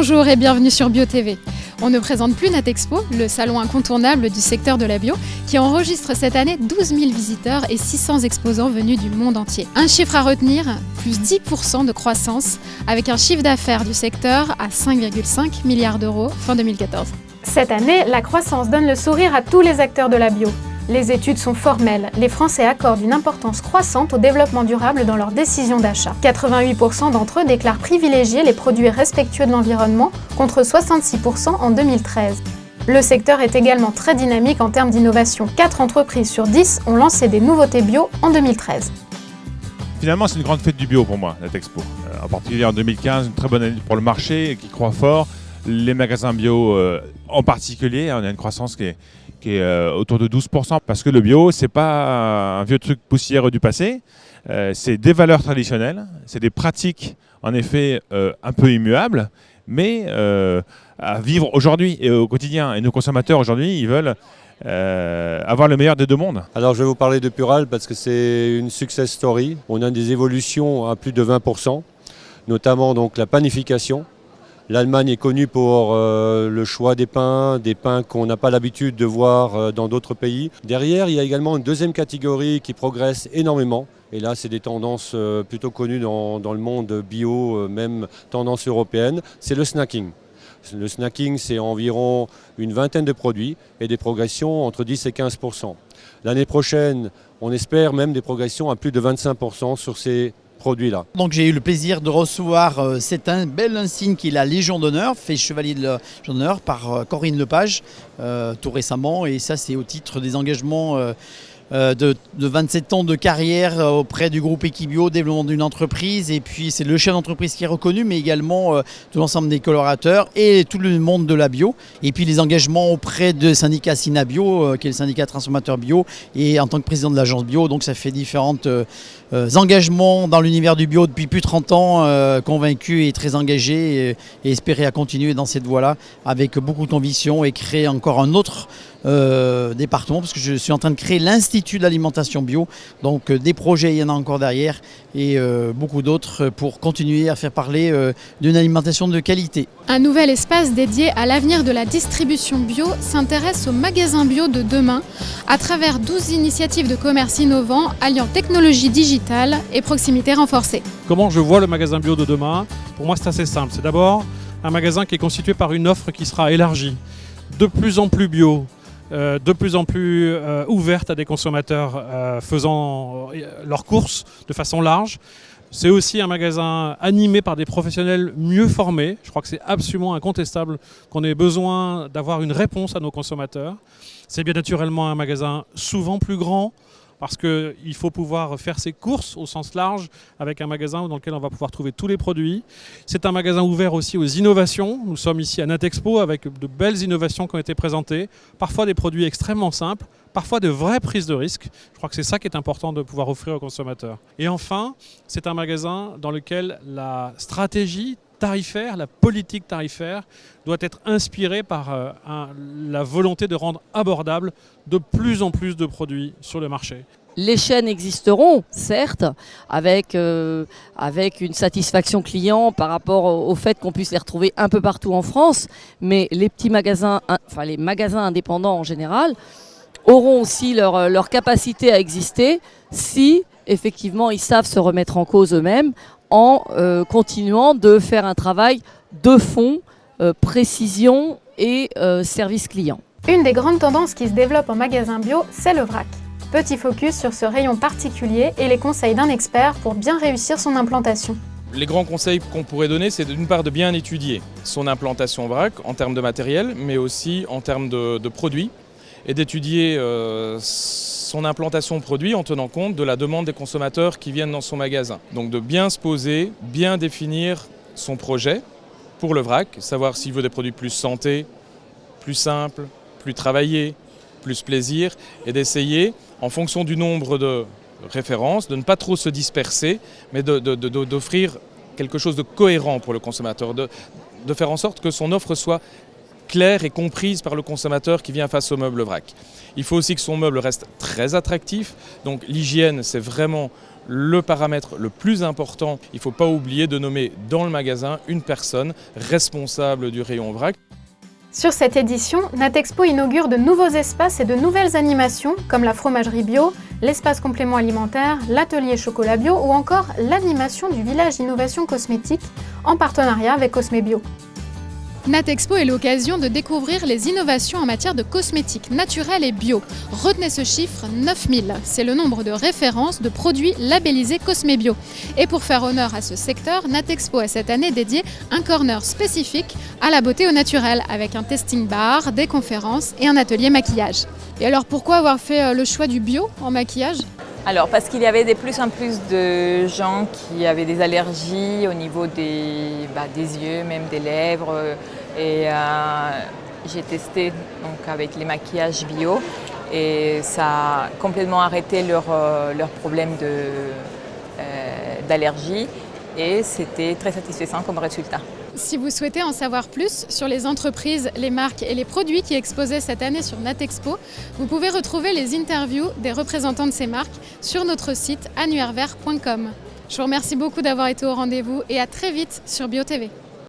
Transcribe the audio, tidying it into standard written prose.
Bonjour et bienvenue sur Bio TV. On ne présente plus Natexpo, le salon incontournable du secteur de la bio, qui enregistre cette année 12 000 visiteurs et 600 exposants venus du monde entier. Un chiffre à retenir, plus 10% de croissance, avec un chiffre d'affaires du secteur à 5,5 milliards d'euros fin 2014. Cette année, la croissance donne le sourire à tous les acteurs de la bio. Les études sont formelles. Les Français accordent une importance croissante au développement durable dans leurs décisions d'achat. 88% d'entre eux déclarent privilégier les produits respectueux de l'environnement, contre 66% en 2013. Le secteur est également très dynamique en termes d'innovation. 4 entreprises sur 10 ont lancé des nouveautés bio en 2013. Finalement, c'est une grande fête du bio pour moi, Natexpo. En particulier en 2015, une très bonne année pour le marché qui croît fort. Les magasins bio en particulier, on a une croissance qui est autour de 12%, parce que le bio, c'est pas un vieux truc poussiéreux du passé, c'est des valeurs traditionnelles, c'est des pratiques en effet un peu immuables, mais à vivre aujourd'hui et au quotidien. Et nos consommateurs aujourd'hui, ils veulent avoir le meilleur des deux mondes. Alors je vais vous parler de Pural parce que c'est une success story. On a des évolutions à plus de 20%, notamment donc la panification. L'Allemagne est connue pour le choix des pains qu'on n'a pas l'habitude de voir dans d'autres pays. Derrière, il y a également une deuxième catégorie qui progresse énormément. Et là, c'est des tendances plutôt connues dans le monde bio, même tendance européenne. C'est le snacking. Le snacking, c'est environ une vingtaine de produits et des progressions entre 10 et 15%. L'année prochaine, on espère même des progressions à plus de 25% sur ces produits-là. Donc j'ai eu le plaisir de recevoir cette belle insigne qui est la Légion d'honneur, fait chevalier de la Légion d'honneur par Corinne Lepage tout récemment, et ça c'est au titre des engagements de 27 ans de carrière auprès du groupe Equibio, développement d'une entreprise, et puis c'est le chef d'entreprise qui est reconnu, mais également tout l'ensemble des colorateurs et tout le monde de la bio, et puis les engagements auprès de syndicat Synabio, qui est le syndicat transformateur bio, et en tant que président de l'agence bio, donc ça fait différentes engagements dans l'univers du bio depuis plus de 30 ans, convaincu et très engagé, et espérer à continuer dans cette voie-là avec beaucoup de conviction et créer encore un autre département, parce que je suis en train de créer l'Institut de l'alimentation bio, donc des projets il y en a encore derrière, et beaucoup d'autres pour continuer à faire parler d'une alimentation de qualité. Un nouvel espace dédié à l'avenir de la distribution bio s'intéresse aux magasins bio de demain à travers 12 initiatives de commerce innovants alliant technologie digitale et proximité renforcée. Comment je vois le magasin bio de demain? Pour moi, c'est assez simple. C'est d'abord un magasin qui est constitué par une offre qui sera élargie, de plus en plus bio, de plus en plus ouverte à des consommateurs faisant leurs courses de façon large. C'est aussi un magasin animé par des professionnels mieux formés. Je crois que c'est absolument incontestable qu'on ait besoin d'avoir une réponse à nos consommateurs. C'est bien naturellement un magasin souvent plus grand, parce qu'il faut pouvoir faire ses courses au sens large avec un magasin dans lequel on va pouvoir trouver tous les produits. C'est un magasin ouvert aussi aux innovations. Nous sommes ici à Natexpo avec de belles innovations qui ont été présentées, parfois des produits extrêmement simples, parfois de vraies prises de risques. Je crois que c'est ça qui est important de pouvoir offrir aux consommateurs. Et enfin, c'est un magasin dans lequel la stratégie tarifaire, la politique tarifaire doit être inspirée par la volonté de rendre abordable de plus en plus de produits sur le marché. Les chaînes existeront, certes, avec une satisfaction client par rapport au fait qu'on puisse les retrouver un peu partout en France, mais les petits magasins, enfin les magasins indépendants en général, auront aussi leur capacité à exister si effectivement ils savent se remettre en cause eux-mêmes en continuant de faire un travail de fond, précision et service client. Une des grandes tendances qui se développe en magasin bio, c'est le vrac. Petit focus sur ce rayon particulier et les conseils d'un expert pour bien réussir son implantation. Les grands conseils qu'on pourrait donner, c'est d'une part de bien étudier son implantation vrac en termes de matériel, mais aussi en termes de produits, et d'étudier son implantation produit en tenant compte de la demande des consommateurs qui viennent dans son magasin. Donc de bien se poser, bien définir son projet pour le vrac, savoir s'il veut des produits plus santé, plus simples, plus travaillés, plus plaisir, et d'essayer, en fonction du nombre de références, de ne pas trop se disperser, mais d'offrir quelque chose de cohérent pour le consommateur, de faire en sorte que son offre soit claire et comprise par le consommateur qui vient face au meuble vrac. Il faut aussi que son meuble reste très attractif, donc l'hygiène c'est vraiment le paramètre le plus important, il ne faut pas oublier de nommer dans le magasin une personne responsable du rayon vrac. Sur cette édition, Natexpo inaugure de nouveaux espaces et de nouvelles animations comme la fromagerie bio, l'espace complément alimentaire, l'atelier chocolat bio ou encore l'animation du village innovation cosmétique en partenariat avec Cosmebio. Natexpo est l'occasion de découvrir les innovations en matière de cosmétiques naturels et bio. Retenez ce chiffre, 9000. C'est le nombre de références de produits labellisés Cosmebio. Et pour faire honneur à ce secteur, Natexpo a cette année dédié un corner spécifique à la beauté au naturel, avec un testing bar, des conférences et un atelier maquillage. Et alors pourquoi avoir fait le choix du bio en maquillage ? Alors parce qu'il y avait de plus en plus de gens qui avaient des allergies au niveau des yeux, même des lèvres. Et j'ai testé donc, avec les maquillages bio et ça a complètement arrêté leur problème d'allergie et c'était très satisfaisant comme résultat. Si vous souhaitez en savoir plus sur les entreprises, les marques et les produits qui exposaient cette année sur Natexpo, vous pouvez retrouver les interviews des représentants de ces marques sur notre site annuairevert.com. Je vous remercie beaucoup d'avoir été au rendez-vous et à très vite sur BioTV.